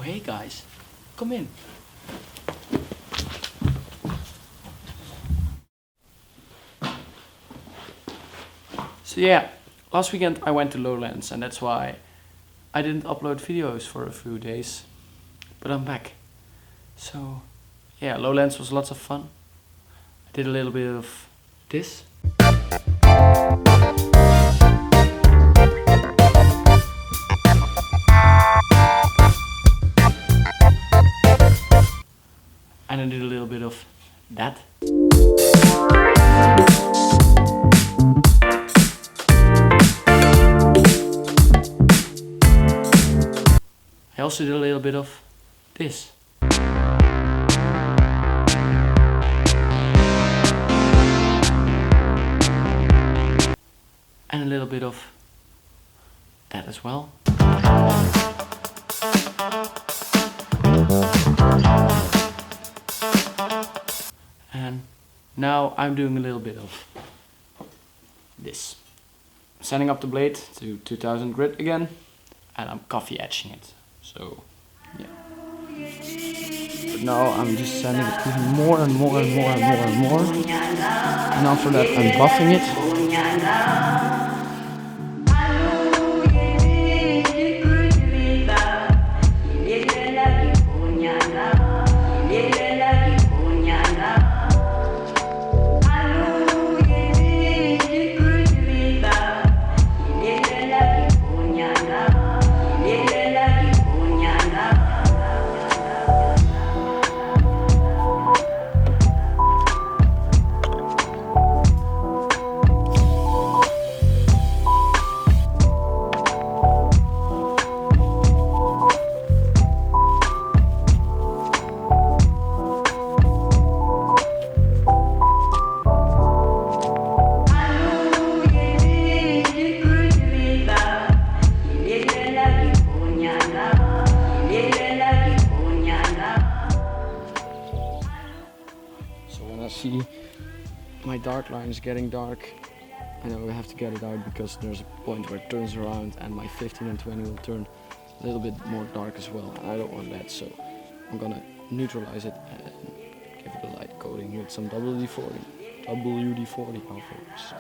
hey guys, come in. So yeah, last weekend I went to Lowlands and that's why I didn't upload videos for a few days, but I'm back. So yeah, Lowlands was lots of fun. I did a little bit of this. And I did a little bit of that. I also did a little bit of this. And a little bit of that as well. And now I'm doing a little bit of this. Setting up the blade to 2000 grit again, and I'm coffee etching it. So yeah. But now I'm just sanding it even more and more and more and more and more. And after that I'm buffing it. See, my dark line is getting dark. I know I have to get it out because there's a point where it turns around and my 15 and 20 will turn a little bit more dark as well. And I don't want that, so I'm gonna neutralize it and give it a light coating with some WD-40 offers.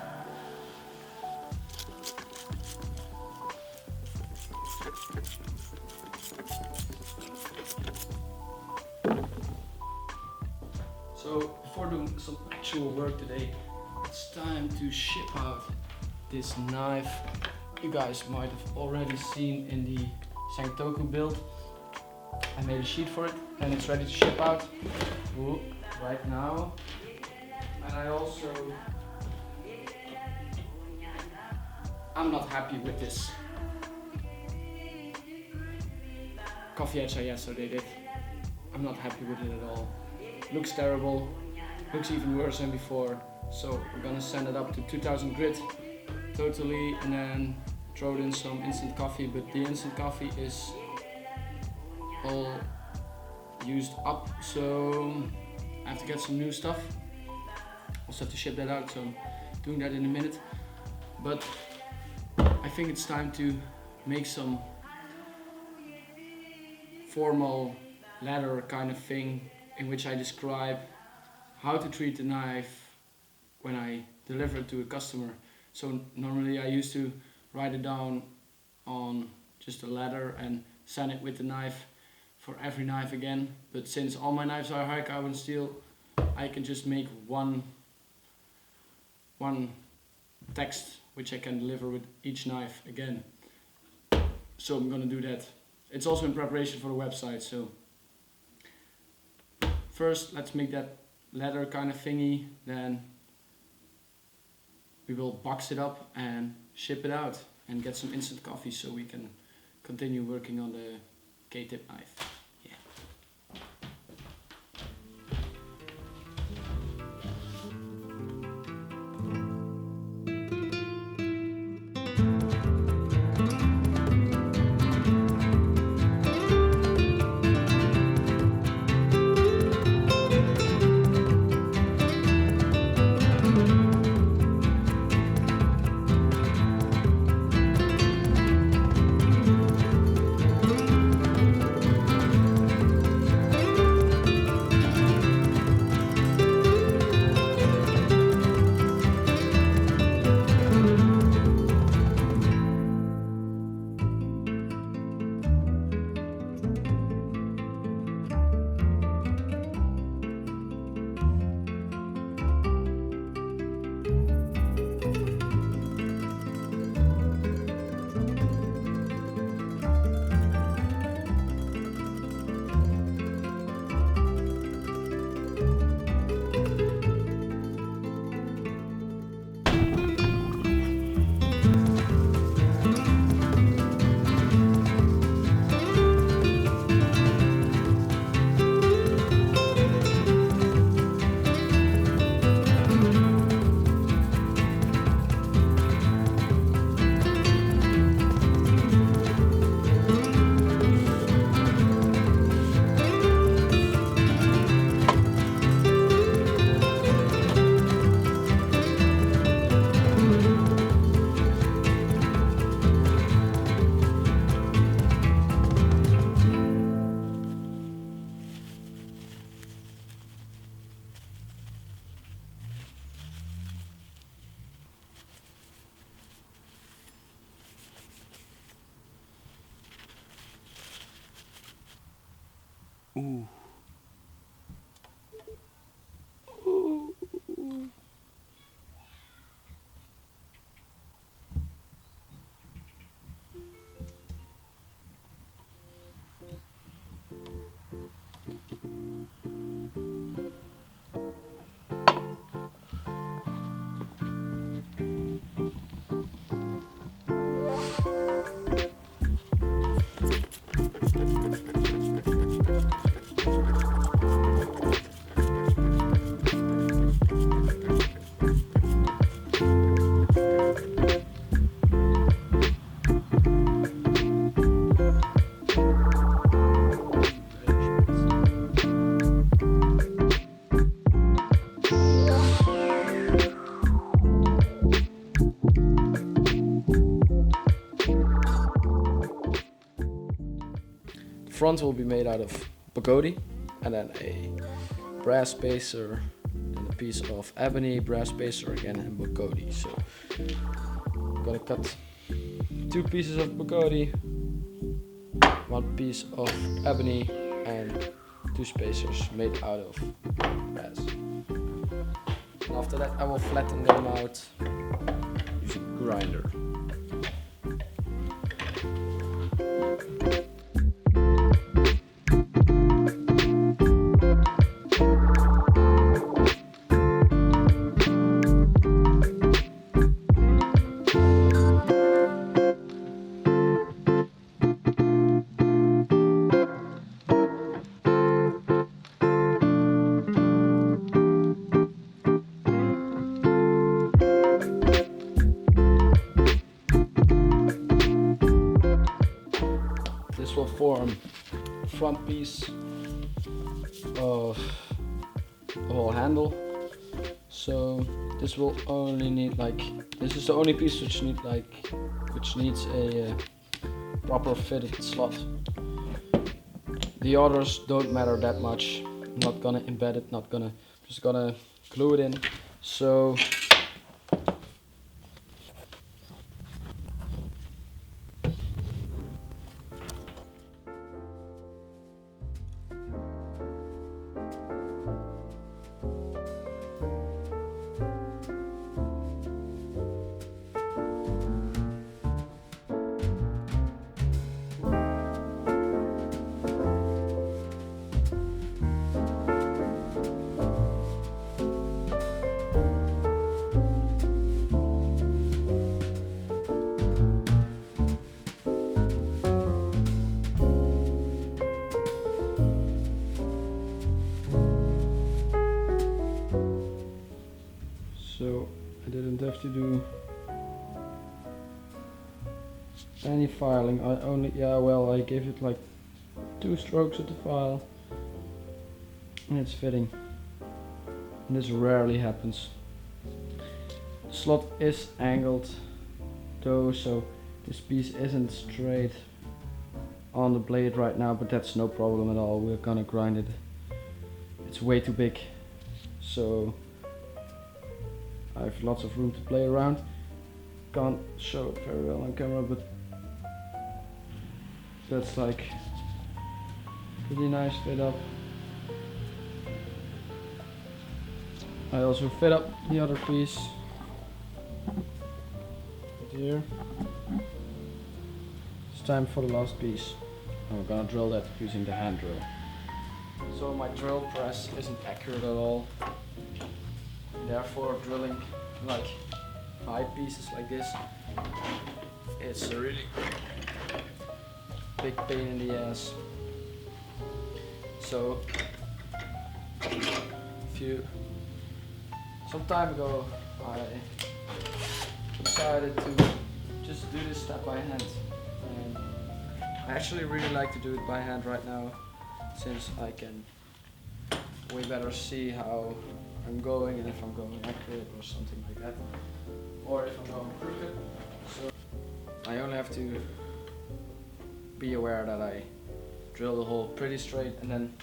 So before doing some actual work today, it's time to ship out this knife. You guys might have already seen in the Santoku build. I made a sheet for it and it's ready to ship out right now. And I'm not happy with this coffee etch I yesterday did. I'm not happy with it at all. Looks terrible, looks even worse than before. So we're gonna send it up to 2000 grit totally and then throw in some instant coffee, but the instant coffee is all used up, so I have to get some new stuff. Also have to ship that out, so I'm doing that in a minute. But I think it's time to make some formal ladder kind of thing in which I describe how to treat the knife when I deliver it to a customer. So normally I used to write it down on just a ladder and sand it with the knife for every knife again. But since all my knives are high carbon steel, I can just make one text which I can deliver with each knife again. So I'm gonna do that. It's also in preparation for the website, so first, let's make that ladder kind of thingy, then we will box it up and ship it out and get some instant coffee so we can continue working on the K-tip knife. Yeah. Ooh. Front will be made out of pagode, and then a brass spacer, and a piece of ebony, brass spacer again, and pagode. So I'm gonna cut 2 pieces of pagode, 1 piece of ebony, and 2 spacers made out of brass. And after that I will flatten them out using a grinder. This will form the front piece of the whole handle. So this will only need this is the only piece which needs a proper fitted slot. The others don't matter that much. I'm not gonna embed it, just gonna glue it in. So I didn't have to do any filing. I gave it like 2 strokes at the file and it's fitting. And this rarely happens. The slot is angled though, so this piece isn't straight on the blade right now, but that's no problem at all. We're gonna grind it. It's way too big, so I have lots of room to play around. Can't show it very well on camera, but that's like pretty nice fit up. I also fit up the other piece right here. It's time for the last piece. I'm gonna drill that using the hand drill. So my drill press isn't accurate at all. Therefore, drilling like 5 pieces like this, it's a really big pain in the ass. So, some time ago, I decided to just do this step by hand, and I actually really like to do it by hand right now, since I can way better see how I'm going and if I'm going accurate or something like that, or if I'm going crooked. So I only have to be aware that I drill the hole pretty straight, and then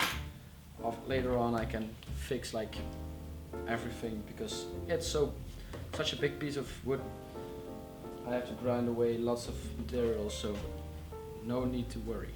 later on I can fix like everything, because it's such a big piece of wood. I have to grind away lots of material, so no need to worry.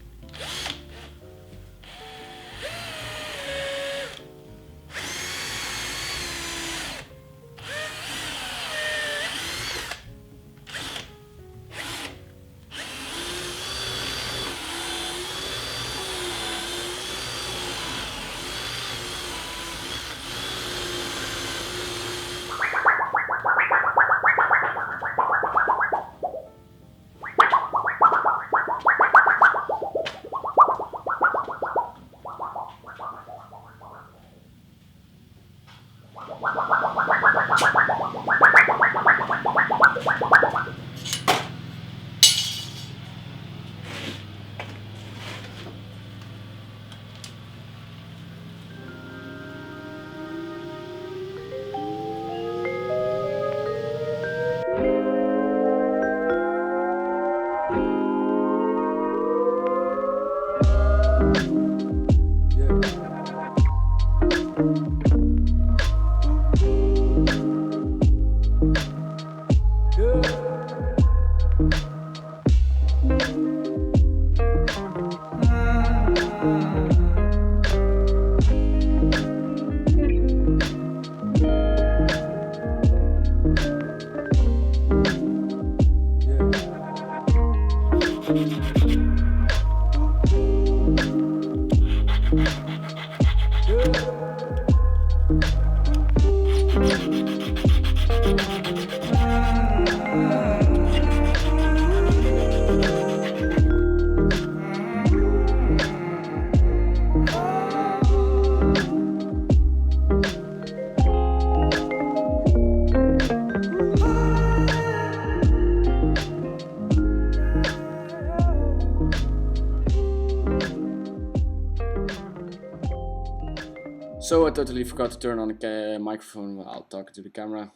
So I totally forgot to turn on the microphone while talking to the camera.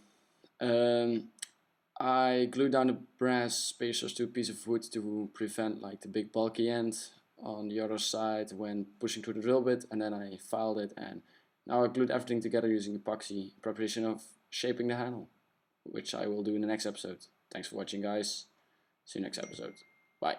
I glued down the brass spacers to a piece of wood to prevent like the big bulky end on the other side when pushing through the drill bit, and then I filed it, and now I glued everything together using epoxy in preparation of shaping the handle, which I will do in the next episode. Thanks for watching, guys. See you next episode. Bye.